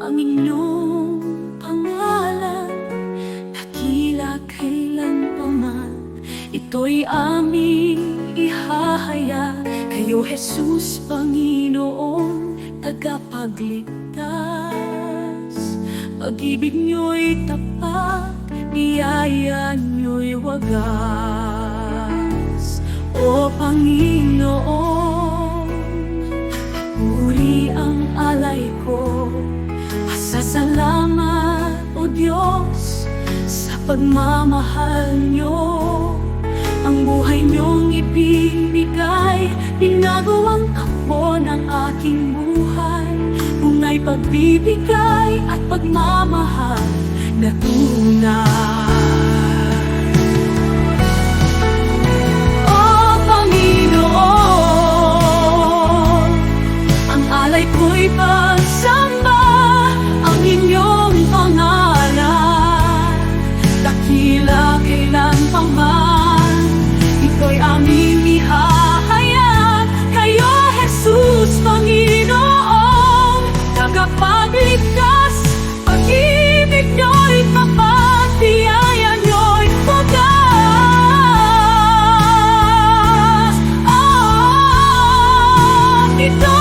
ang inyong pangalan, dakila kailanpaman. Ito'y aming ihahayag, kayo Jesus, Panginoon, tagapagligtas. Pag-ibig niyo'y tapat, biyaya niyo'y wagas. O Panginoon, puri ang alay ko, pasasalamat o Diyos sa pagmamahal niyo. Ang buhay niyong ibinigay, binago ang takbo ng aking buhay. Bungay pagbibigay at pagmamahal na tunay. Ko'y pagsamba ang inyong pangalan, dakila kailanpaman. Ito'y aming ihahayag, kayo Jesus, Panginoon, tagapagligtas. Pag-ibig niyo'y tapat, biyaya niyo'y wagas. Ito